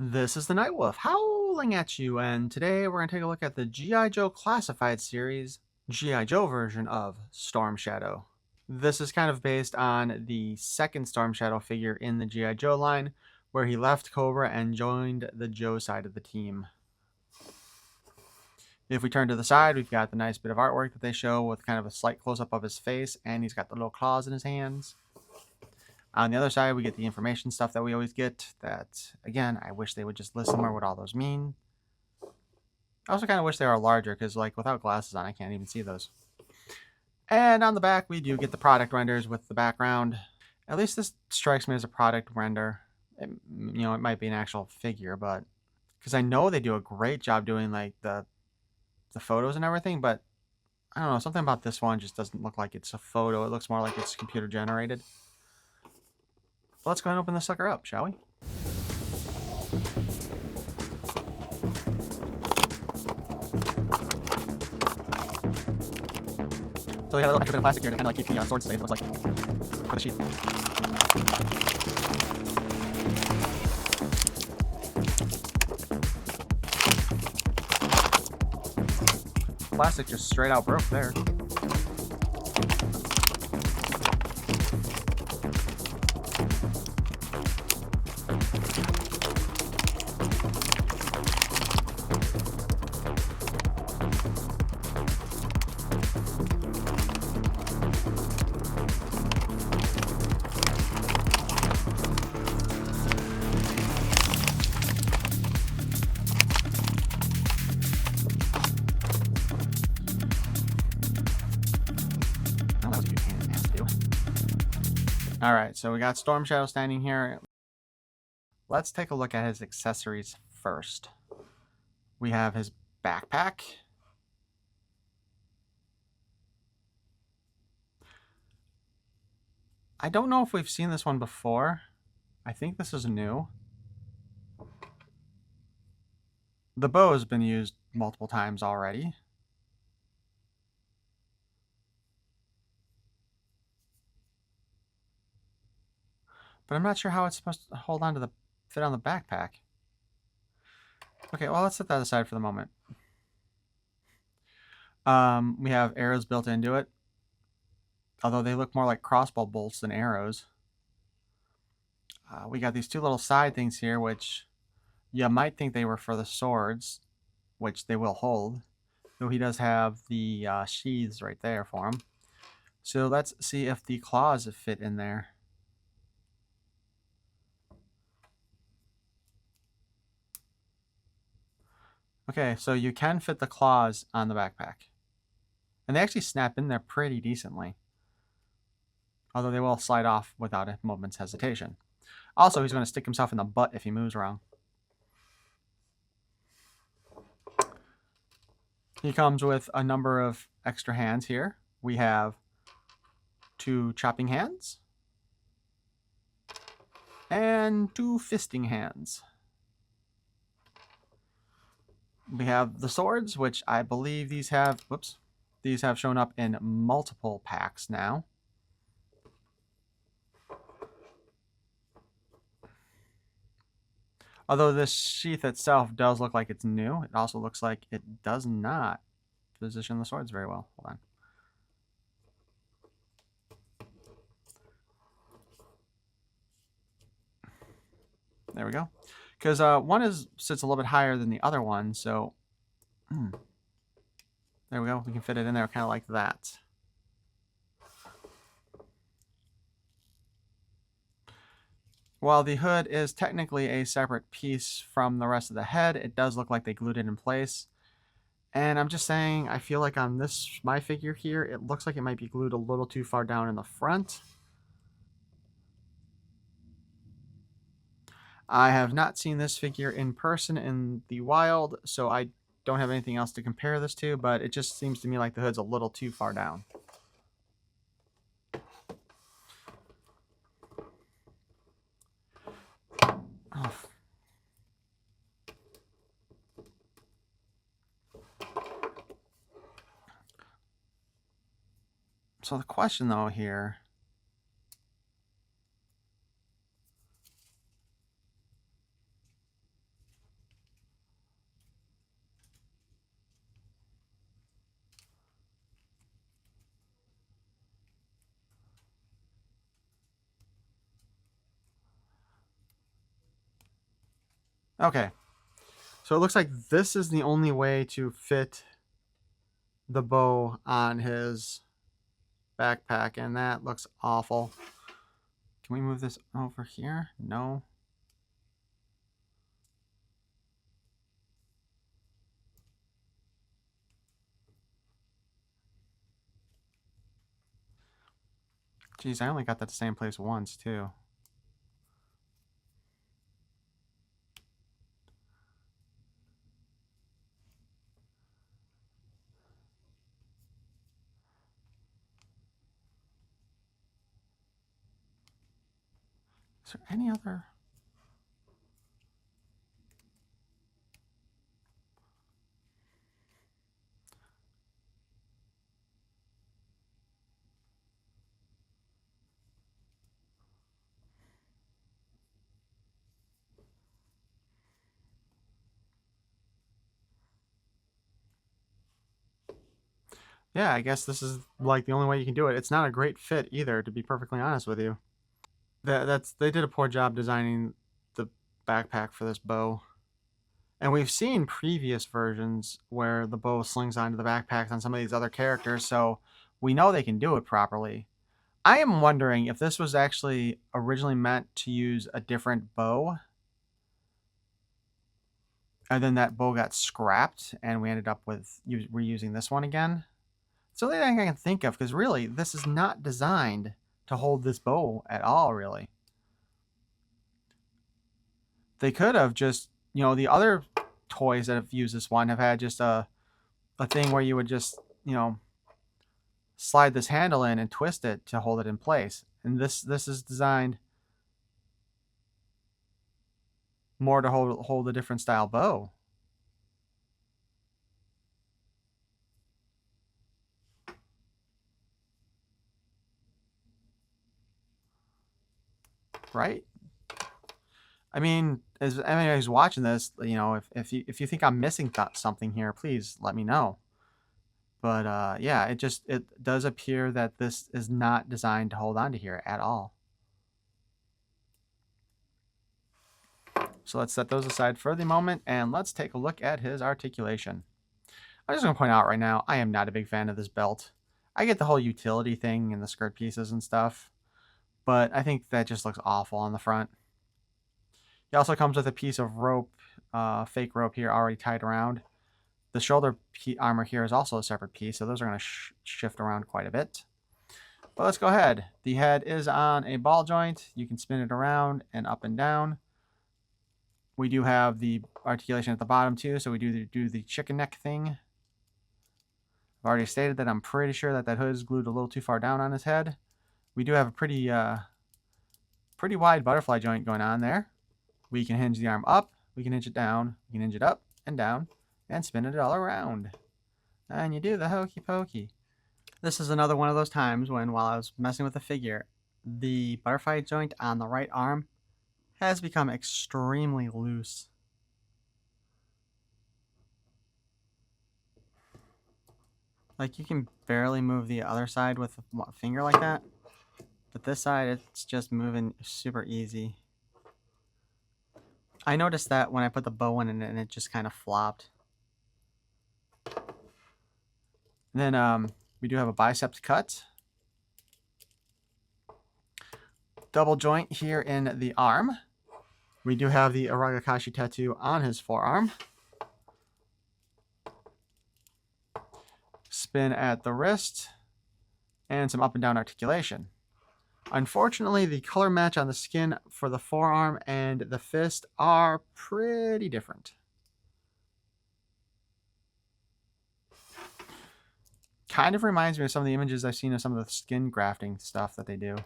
This is the Night Wolf howling at you, and today we're going to take a look at the G.I. Joe Classified series, G.I. Joe version of Stormshadow. This is kind of based on the second Stormshadow figure in the G.I. Joe line, where he left Cobra and joined the Joe side of the team. If we turn to the side, we've got the nice bit of artwork that they show with kind of a slight close-up of his face, and he's got the little claws in his hands. On the other side, we get the information stuff that we always get that, again, I wish they would just list somewhere what all those mean. I also kind of wish they were larger because, like, without glasses on, I can't even see those. And on the back, we do get the product renders with the background. At least this strikes me as a product render. It might be an actual figure, but because I know they do a great job doing, like, the photos and everything, but I don't know, something about this one just doesn't look like it's a photo. It looks more like it's computer generated. Let's go ahead and open this sucker up, shall we? So we have a little extra bit of plastic here to kind of like keep the sword safe, it looks like, for the sheath. Plastic just straight out broke there. Alright, so we got Stormshadow standing here. Let's take a look at his accessories first. We have his backpack. I don't know if we've seen this one before. I think this is new. The bow has been used multiple times already. But I'm not sure how it's supposed to hold on to fit on the backpack. Okay, well, let's set that aside for the moment. We have arrows built into it, although they look more like crossbow bolts than arrows. We got these two little side things here, which you might think they were for the swords, which they will hold, though he does have the sheaths right there for him. So let's see if the claws fit in there. Okay, so you can fit the claws on the backpack. And they actually snap in there pretty decently. Although they will slide off without a moment's hesitation. Also, he's going to stick himself in the butt if he moves wrong. He comes with a number of extra hands here. We have 2 chopping hands. And 2 fisting hands. We have the swords, which I believe these have shown up in multiple packs now. Although this sheath itself does look like it's new, it also looks like it does not position the swords very well. Hold on. There we go. Because one sits a little bit higher than the other one, so there we go. We can fit it in there kind of like that. While the hood is technically a separate piece from the rest of the head, it does look like they glued it in place. And I'm just saying, I feel like on my figure here, it looks like it might be glued a little too far down in the front. I have not seen this figure in person in the wild, so I don't have anything else to compare this to, but it just seems to me like the hood's a little too far down. Oh. So the question, though, here Okay. So it looks like this is the only way to fit the bow on his backpack, and that looks awful. Can we move this over here? No. Geez, I only got that the same place once, too. Is there any other? Yeah, I guess this is like the only way you can do it. It's not a great fit either, to be perfectly honest with you. They did a poor job designing the backpack for this bow. And we've seen previous versions where the bow slings onto the backpacks on some of these other characters, so we know they can do it properly. I am wondering if this was actually originally meant to use a different bow, and then that bow got scrapped, and we ended up with reusing this one again. So the only thing I can think of, because really, this is not designed to hold this bow at all, really. They could have just, the other toys that have used this one have had just a thing where you would just, slide this handle in and twist it to hold it in place. And this is designed more to hold a different style bow. Right? I mean, as anybody who's watching this, if you think I'm missing something here, please let me know. But yeah, it does appear that this is not designed to hold on to here at all. So let's set those aside for the moment, and let's take a look at his articulation. I'm just going to point out right now, I am not a big fan of this belt. I get the whole utility thing and the skirt pieces and stuff, but I think that just looks awful on the front. He also comes with a piece of rope, fake rope here already tied around. The shoulder armor here is also a separate piece, so those are going to shift around quite a bit. But let's go ahead. The head is on a ball joint. You can spin it around and up and down. We do have the articulation at the bottom too, so we do the chicken neck thing. I've already stated that I'm pretty sure that hood is glued a little too far down on his head. We do have a pretty wide butterfly joint going on there. We can hinge the arm up, we can hinge it down, we can hinge it up and down, and spin it all around. And you do the hokey pokey. This is another one of those times when, while I was messing with the figure, the butterfly joint on the right arm has become extremely loose. Like, you can barely move the other side with a finger like that, but this side, it's just moving super easy. I noticed that when I put the bow in and it just kind of flopped. And then we do have a biceps cut. Double joint here in the arm. We do have the Arashikage tattoo on his forearm. Spin at the wrist. And some up and down articulation. Unfortunately, the color match on the skin for the forearm and the fist are pretty different. Kind of reminds me of some of the images I've seen of some of the skin grafting stuff that they do.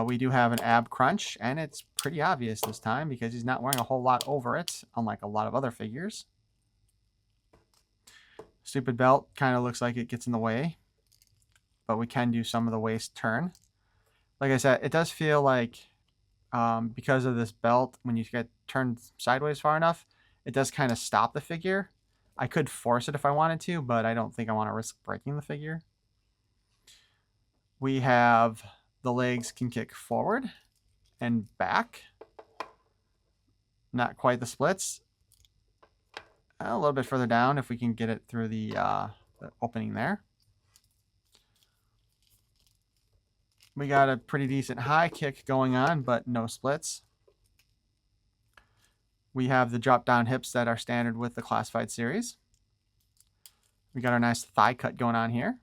We do have an ab crunch, and it's pretty obvious this time because he's not wearing a whole lot over it, unlike a lot of other figures. Stupid belt kind of looks like it gets in the way, but we can do some of the waist turn. Like I said, it does feel like because of this belt, when you get turned sideways far enough, it does kind of stop the figure. I could force it if I wanted to, but I don't think I want to risk breaking the figure. We have the legs can kick forward and back. Not quite the splits. A little bit further down if we can get it through the opening there. We got a pretty decent high kick going on, but no splits. We have the drop down hips that are standard with the classified series. We got our nice thigh cut going on here.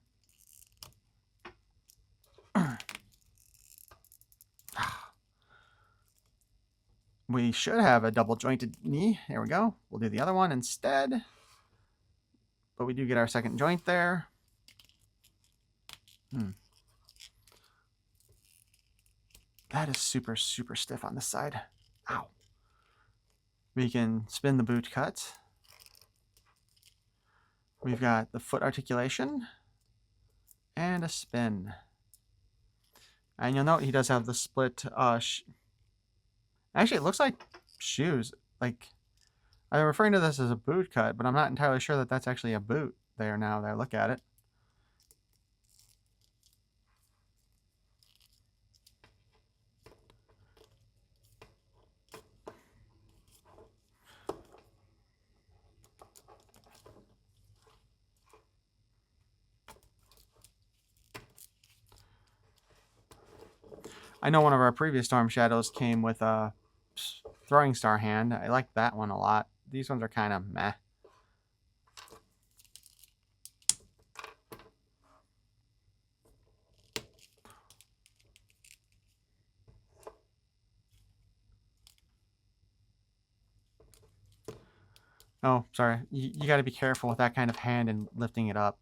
We should have a double jointed knee. There we go. We'll do the other one instead. But we do get our second joint there. That is super, super stiff on this side. Ow. We can spin the boot cut. We've got the foot articulation and a spin. And you'll note he does have the split. Actually, it looks like shoes. Like, I'm referring to this as a boot cut, but I'm not entirely sure that that's actually a boot there now that I look at it. I know one of our previous Stormshadows came with a throwing star hand. I like that one a lot. These ones are kind of meh. Oh, sorry. You got to be careful with that kind of hand and lifting it up.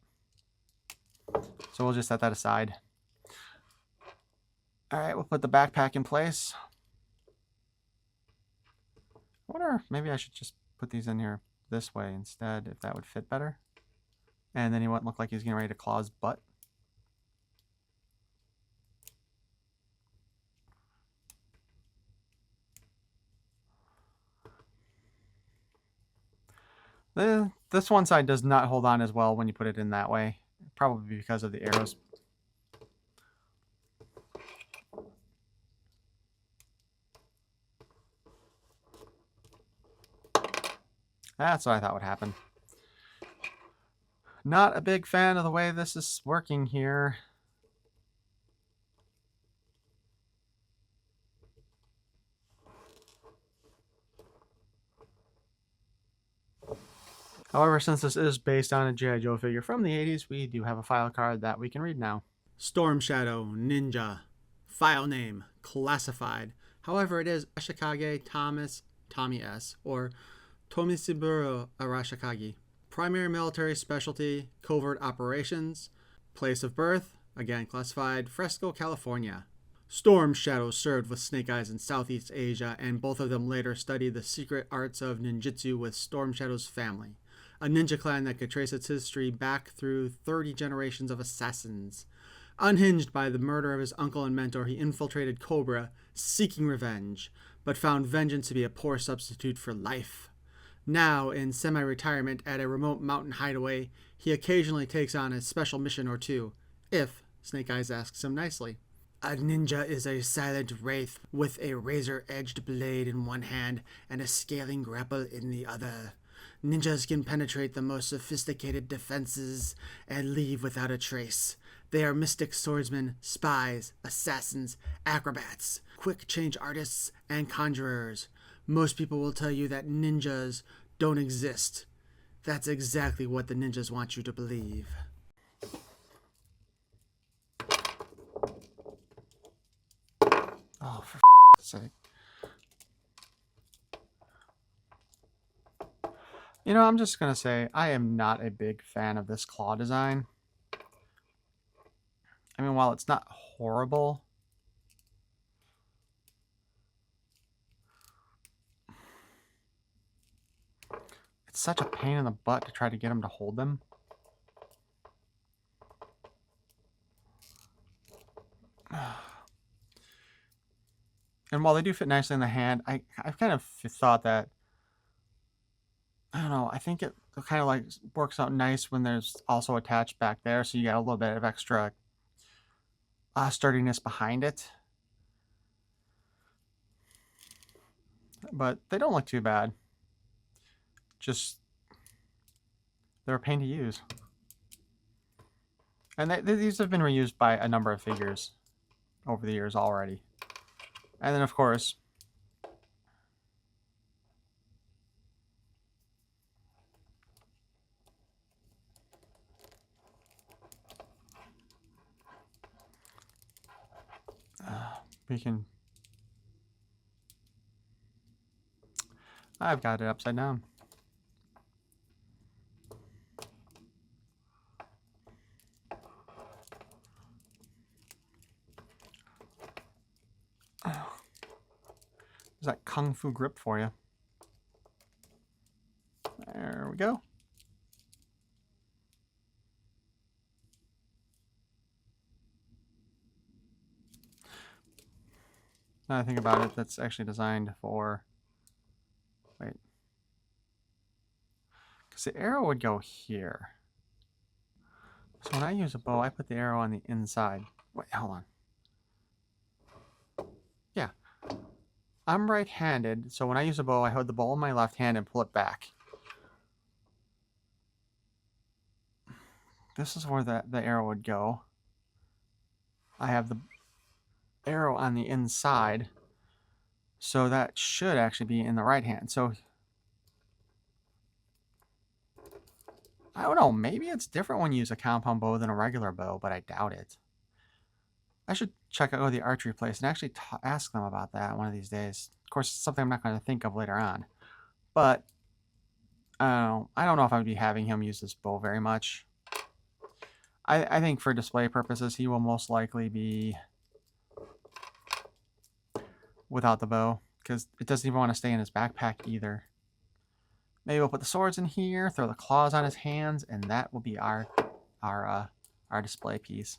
So we'll just set that aside. All right, we'll put the backpack in place. I wonder, maybe I should just put these in here this way instead, if that would fit better. And then he wouldn't look like he's getting ready to claw his butt. This one side does not hold on as well when you put it in that way. Probably because of the arrows. That's what I thought would happen. Not a big fan of the way this is working here. However, since this is based on a G.I. Joe figure from the 80s, we do have a file card that we can read now. Stormshadow Ninja. File name, classified. However, it is Arashikage Tommy S. or Tomisiburo Arashikage. Primary military specialty, covert operations. Place of birth, again classified, Fresco, California. Stormshadow served with Snake Eyes in Southeast Asia, and both of them later studied the secret arts of ninjutsu with Stormshadow's family, a ninja clan that could trace its history back through 30 generations of assassins. Unhinged by the murder of his uncle and mentor, he infiltrated Cobra, seeking revenge, but found vengeance to be a poor substitute for life. Now, in semi-retirement at a remote mountain hideaway, he occasionally takes on a special mission or two, if Snake Eyes asks him nicely. A ninja is a silent wraith with a razor-edged blade in one hand and a scaling grapple in the other. Ninjas can penetrate the most sophisticated defenses and leave without a trace. They are mystic swordsmen, spies, assassins, acrobats, quick change artists, and conjurers. Most people will tell you that ninjas don't exist. That's exactly what the ninjas want you to believe. Oh, for sake. You know, I'm just going to say I am not a big fan of this claw design. I mean, while it's not horrible, it's such a pain in the butt to try to get him to hold them. And while they do fit nicely in the hand, I've kind of thought that, I don't know, I think it kind of like works out nice when there's also attached back there, so you got a little bit of extra sturdiness behind it. but they don't look too bad. Just, they're a pain to use. And these have been reused by a number of figures over the years already. And then, of course, we can... I've got it upside down. There's that kung fu grip for you. There we go. Now I think about it, that's actually designed for... Wait. Because the arrow would go here. So when I use a bow, I put the arrow on the inside. Wait, hold on. Yeah. I'm right-handed, so when I use a bow, I hold the bow in my left hand and pull it back. This is where the arrow would go. I have the arrow on the inside, so that should actually be in the right hand. So I don't know, maybe it's different when you use a compound bow than a regular bow, but I doubt it. I should check out the archery place and actually ask them about that one of these days. Of course, it's something I'm not going to think of later on. But I don't know if I would be having him use this bow very much. I think for display purposes, he will most likely be without the bow, because it doesn't even want to stay in his backpack either. Maybe we'll put the swords in here, throw the claws on his hands, and that will be our display piece.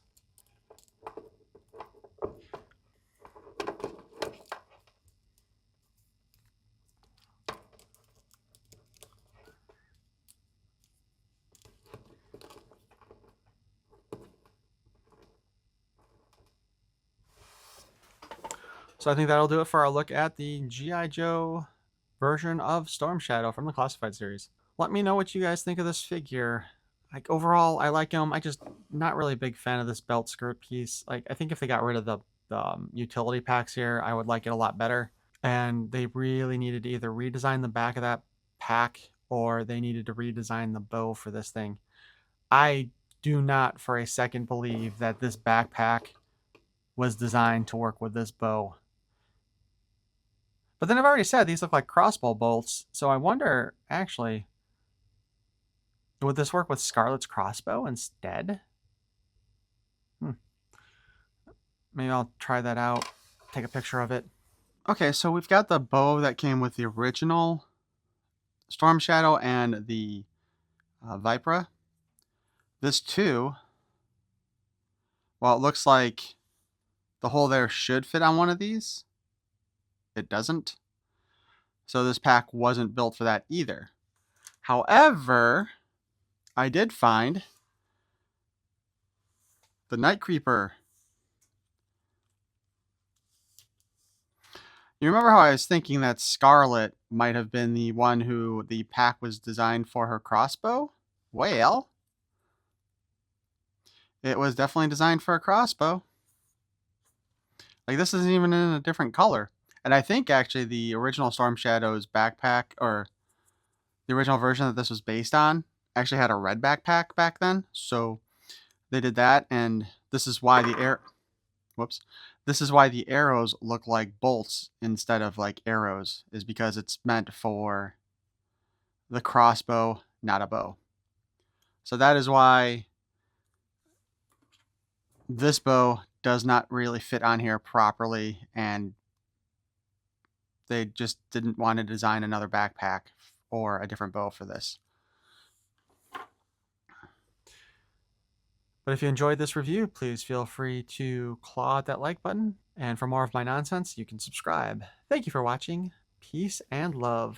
So I think that'll do it for our look at the G.I. Joe version of Stormshadow from the Classified series. Let me know what you guys think of this figure. Like, overall, I like him. I just not really a big fan of this belt skirt piece. Like, I think if they got rid of the utility packs here, I would like it a lot better. And they really needed to either redesign the back of that pack, or they needed to redesign the bow for this thing. I do not for a second believe that this backpack was designed to work with this bow. But then I've already said these look like crossbow bolts, so I wonder, actually, would this work with Scarlet's crossbow instead? Maybe I'll try that out, take a picture of it. Okay, so we've got the bow that came with the original Stormshadow and the Vipra. This too, while it looks like the hole there should fit on one of these, it doesn't. So this pack wasn't built for that either. However, I did find the Night Creeper. You remember how I was thinking that Scarlet might have been the one who the pack was designed for her crossbow? Well, it was definitely designed for a crossbow. Like, this isn't even in a different color. And I think actually the original Stormshadow's backpack, or the original version that this was based on, actually had a red backpack back then. So they did that, and this is why the this is why the arrows look like bolts instead of like arrows, is because it's meant for the crossbow, not a bow. So that is why this bow does not really fit on here properly, and they just didn't want to design another backpack or a different bow for this. But if you enjoyed this review, please feel free to claw at that like button. And for more of my nonsense, you can subscribe. Thank you for watching. Peace and love.